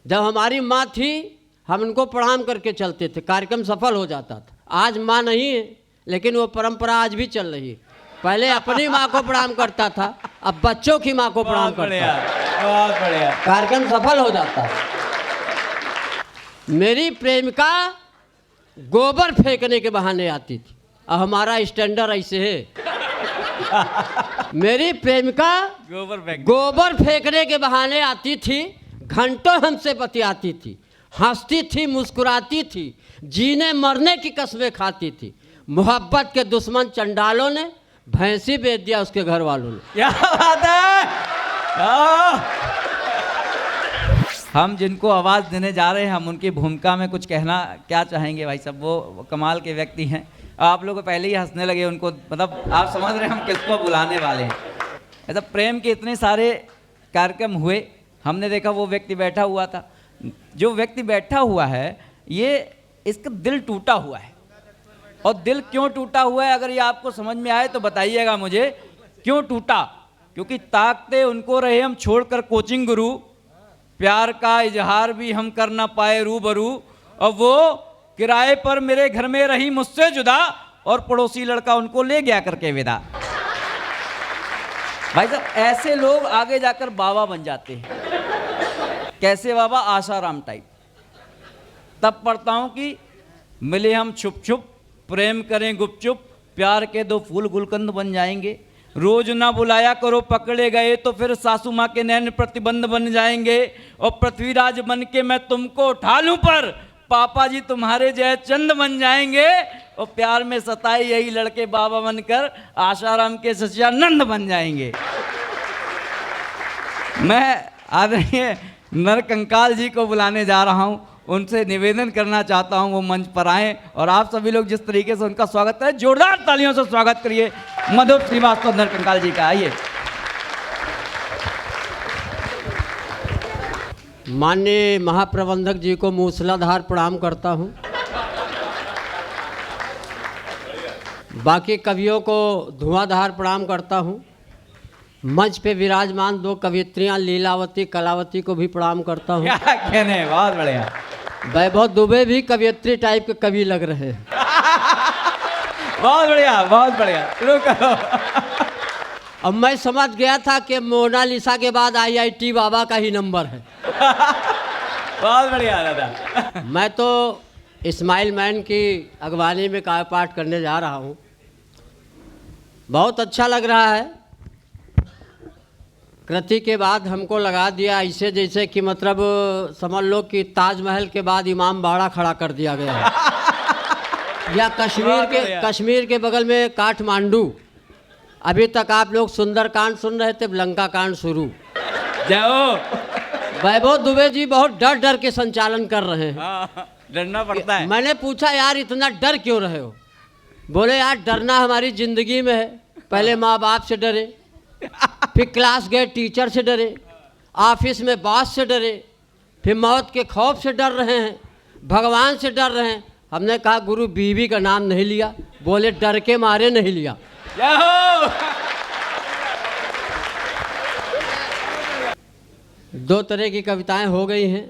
जब हमारी माँ थी हम उनको प्रणाम करके चलते थे, कार्यक्रम सफल हो जाता था। आज माँ नहीं है लेकिन वो परंपरा आज भी चल रही है। पहले अपनी माँ को प्रणाम करता था, अब बच्चों की माँ को प्रणाम करता है। बहुत बढ़िया। कार्यक्रम सफल हो जाता है। मेरी प्रेमिका गोबर फेंकने के बहाने आती थी और हमारा स्टैंडर्ड ऐसे है। मेरी प्रेमिका गोबर फेंकने के बहाने आती थी, घंटों हमसे बतियाती थी, हंसती थी, मुस्कुराती थी, जीने मरने की कस्में खाती थी। मोहब्बत के दुश्मन चंडालों ने भैंसी बेच दिया उसके घर वालों ने। क्या बात है। हम जिनको आवाज़ देने जा रहे हैं, हम उनकी भूमिका में कुछ कहना क्या चाहेंगे भाई साहब? वो कमाल के व्यक्ति हैं। आप लोग पहले ही हंसने लगे उनको, मतलब आप समझ रहे हैं हम किसको बुलाने वाले हैं। ऐसा प्रेम के इतने सारे कार्यक्रम हुए, हमने देखा वो व्यक्ति बैठा हुआ था। जो व्यक्ति बैठा हुआ है ये इसका दिल टूटा हुआ है। और दिल क्यों टूटा हुआ है अगर ये आपको समझ में आए तो बताइएगा मुझे, क्यों टूटा? क्योंकि ताकते उनको रहे हम छोड़कर कोचिंग गुरु, प्यार का इजहार भी हम कर ना पाए रूबरू, और वो किराए पर मेरे घर में रही मुझसे जुदा, और पड़ोसी लड़का उनको ले गया करके विदा। भाई साहब ऐसे लोग आगे जाकर बाबा बन जाते हैं। कैसे बाबा? आसाराम टाइप। तब पढ़ता हूं कि मिले हम छुप छुप, प्रेम करें गुपचुप, प्यार के दो फूल गुलकंद बन जाएंगे। रोज ना बुलाया करो, पकड़े गए तो फिर सासू माँ के नैन प्रतिबंध बन जाएंगे। और पृथ्वीराज बन के मैं तुमको उठा लूं पर पापा जी तुम्हारे जय चंद बन जाएंगे। और प्यार में सताए यही लड़के बाबा बनकर आशाराम के सच्चिदानंद बन जाएंगे। मैं आदरणीय नरकंकाल जी को बुलाने जा रहा हूं, उनसे निवेदन करना चाहता हूं वो मंच पर आएं और आप सभी लोग जिस तरीके से उनका स्वागत करें, जोरदार तालियों से स्वागत करिए मधुर श्रीवास्तव नरकंकाल जी का। आइए। माननीय महाप्रबंधक जी को मूसलाधार प्रणाम करता हूं। बाकी कवियों को धुआंधार प्रणाम करता हूं। मंच पे विराजमान दो कवियत्रियां लीलावती कलावती को भी प्रणाम करता हूं। क्या कहने, बहुत बढ़िया। वैभव दुबे भी कवियत्री टाइप के कवि लग रहे हैं। बहुत बढ़िया, बहुत बढ़िया। शुरू करो। अब मैं समझ गया था कि मोनालिसा के बाद IIT बाबा का ही नंबर है। बहुत बढ़िया दादा। मैं तो इस्माइल मैन की अगवानी में काव्य पाठ करने जा रहा हूँ। बहुत अच्छा लग रहा है। कृति के बाद हमको लगा दिया ऐसे जैसे कि मतलब समझ लो कि ताजमहल के बाद इमाम बाड़ा खड़ा कर दिया गया है। या कश्मीर के बगल में काठमांडू। अभी तक आप लोग सुंदरकांड सुन रहे थे, लंका कांड शुरू। जाओ। वैभव दुबे जी बहुत डर डर के संचालन कर रहे हैं। डरना पड़ता है। मैंने पूछा यार इतना डर क्यों रहे हो? बोले यार डरना हमारी जिंदगी में है। पहले माँ बाप से डरे, फिर क्लास गए टीचर से डरे, ऑफिस में बॉस से डरे, फिर मौत के खौफ से डर रहे हैं, भगवान से डर रहे हैं। हमने कहा गुरु बीवी का नाम नहीं लिया। बोले डर के मारे नहीं लिया। दो तरह की कविताएं हो गई हैं।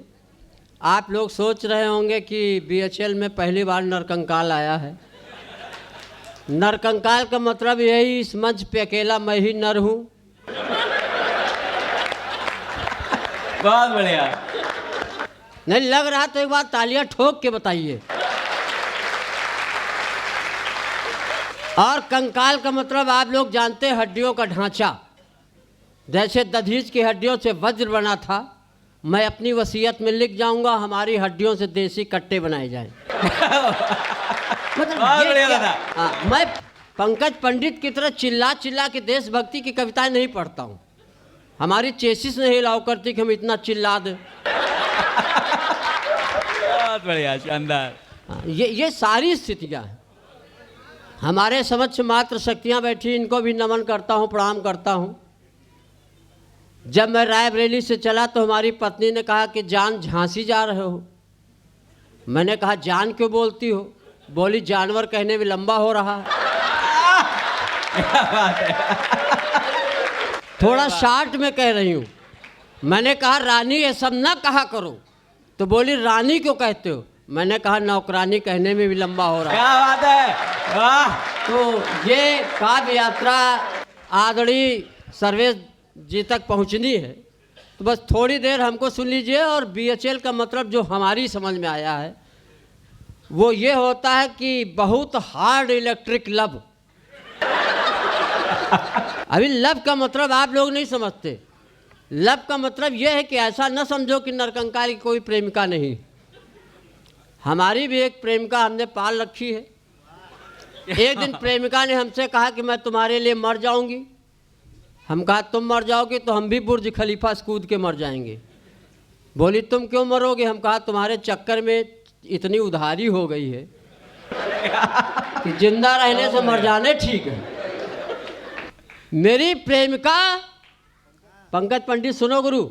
आप लोग सोच रहे होंगे कि BHL में पहली बार नरकंकाल आया है। नरकंकाल का मतलब यही, इस मंच पे अकेला मैं ही नर हूं। बहुत बढ़िया। नहीं लग रहा तो एक बार तालियां ठोक के बताइए। और कंकाल का मतलब आप लोग जानते हैं, हड्डियों का ढांचा। जैसे दधीच की हड्डियों से वज्र बना था, मैं अपनी वसीयत में लिख जाऊंगा हमारी हड्डियों से देसी कट्टे बनाए जाएं। मतलब मैं पंकज पंडित की तरह चिल्ला चिल्ला के देशभक्ति की कविताएं नहीं पढ़ता हूँ। हमारी चेसिस नहीं अलाउ करती कि हम इतना चिल्ला दें। बहुत बढ़िया, शानदार। ये सारी स्थितियाँ हैं। हमारे समक्ष मात्र शक्तियाँ बैठी, इनको भी नमन करता हूँ, प्रणाम करता हूँ। जब मैं रायबरेली से चला तो हमारी पत्नी ने कहा कि जान झांसी जा रहे हो। मैंने कहा जान क्यों बोलती हो? बोली जानवर कहने में लंबा हो रहा है। क्या बात है। थोड़ा शार्ट में कह रही हूँ। मैंने कहा रानी ये सब ना कहा करो, तो बोली रानी क्यों कहते हो? मैंने कहा नौकरानी कहने में भी लंबा हो रहा है। क्या बात है, वाह। तो ये काव्य यात्रा आदरणीय सर्वेश जी तक पहुंचनी है, तो बस थोड़ी देर हमको सुन लीजिए। और BHL का मतलब जो हमारी समझ में आया है वो ये होता है कि बहुत हार्ड इलेक्ट्रिक लव। अभी लव का मतलब आप लोग नहीं समझते। लव का मतलब यह है कि ऐसा न समझो कि नरकंकाल की कोई प्रेमिका नहीं। हमारी भी एक प्रेमिका हमने पाल रखी है। एक दिन प्रेमिका ने हमसे कहा कि मैं तुम्हारे लिए मर जाऊंगी। हम कहा तुम मर जाओगे तो हम भी बुर्ज खलीफा से कूद के मर जाएंगे। बोली तुम क्यों मरोगे? हम कहा तुम्हारे चक्कर में इतनी उधारी हो गई है कि जिंदा रहने से मर जाने ठीक है। मेरी प्रेमिका, पंकज पंडित सुनो गुरु,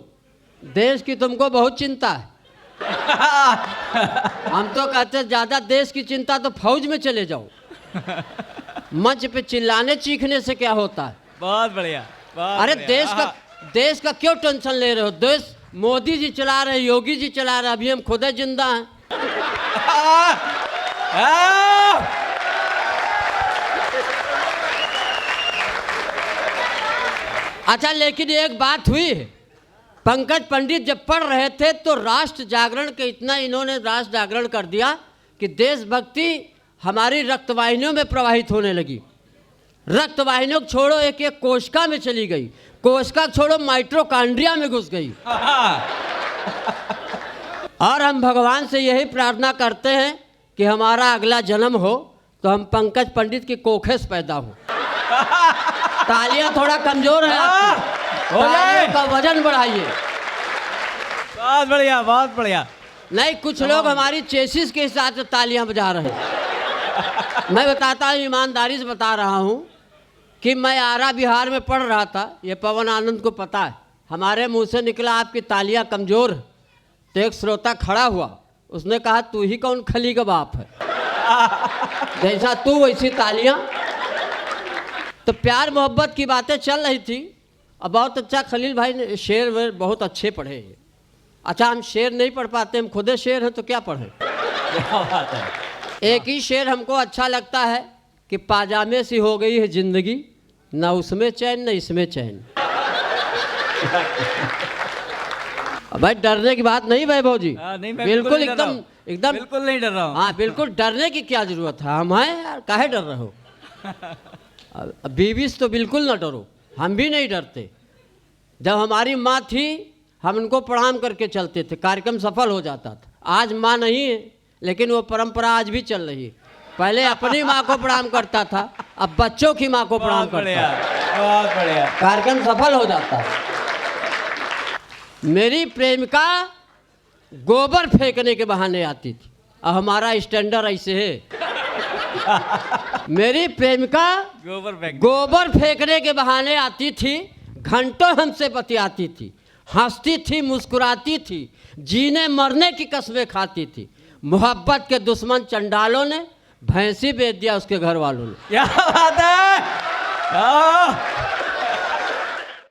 देश की तुमको बहुत चिंता है। हम तो कहते ज्यादा देश की चिंता तो फौज में चले जाओ। मंच पे चिल्लाने चीखने से क्या होता है? बहुत बढ़िया, बहुत अरे बढ़िया। देश का क्यों टेंशन ले रहे हो? देश मोदी जी चला रहे, योगी जी चला रहे, अभी हम खुद जिंदा हैं। अच्छा, लेकिन एक बात हुई है। पंकज पंडित जब पढ़ रहे थे तो राष्ट्र जागरण के इतना इन्होंने राष्ट्र जागरण कर दिया कि देशभक्ति हमारी रक्तवाहिनियों में प्रवाहित होने लगी। रक्तवाहिनियों को छोड़ो, एक एक कोशिका में चली गई। कोशिका छोड़ो, माइटोकॉन्ड्रिया में घुस गई। और हम भगवान से यही प्रार्थना करते हैं कि हमारा अगला जन्म हो तो हम पंकज पंडित की कोखे से पैदा हो। तालियां थोड़ा कमजोर है आपकी, तालियों का वजन बढ़ाइए। बहुत बढ़िया, बहुत बढ़िया। नहीं, कुछ लोग हमारी चेसिस के हिसाब से तालियां बजा रहे हैं। मैं बताता हूँ, ईमानदारी से बता रहा हूँ कि मैं आरा बिहार में पढ़ रहा था। ये पवन आनंद को पता है। हमारे मुंह से निकला आपकी तालियां कमजोर है। तो एक श्रोता खड़ा हुआ, उसने कहा तू ही कौन खली का बाप है? जैसा तू वैसी तालियां। तो प्यार मोहब्बत की बातें चल रही थी। और बहुत अच्छा खलील भाई ने शेर वेर बहुत अच्छे पढ़े। अच्छा, हम शेर नहीं पढ़ पाते, हम खुदे शेर हैं तो क्या पढ़ें। एक ही शेर हमको अच्छा लगता है कि पाजामे सी हो गई है जिंदगी, न उसमें चैन न इसमें चैन। भाई डरने की बात नहीं वैभव जी। नहीं, मैं बिल्कुल नहीं डर रहा एकदम हूँ। एकदम बिल्कुल नहीं डर रहा हूँ। हाँ, बिल्कुल डरने की क्या जरूरत है? हम हैं यार, काहे डर रहे हो? बीवी से तो बिल्कुल ना डरो, हम भी नहीं डरते। जब हमारी माँ थी हम उनको प्रणाम करके चलते थे, कार्यक्रम सफल हो जाता था। आज माँ नहीं है लेकिन वो परंपरा आज भी चल रही है। पहले अपनी माँ को प्रणाम करता था, अब बच्चों की माँ को प्रणाम करता है। बहुत बढ़िया। कार्यक्रम सफल हो जाता है। मेरी प्रेमिका गोबर फेंकने के बहाने आती थी। अब हमारा स्टैंडर्ड ऐसे है। मेरी प्रेमिका गोबर फेंकने के बहाने आती थी, घंटों हमसे बतियाती थी, हंसती थी, मुस्कुराती थी, जीने मरने की कस्में खाती थी। मोहब्बत के दुश्मन चंडालों ने भैंसी बेच दिया उसके घर वालों ने। क्या बात है।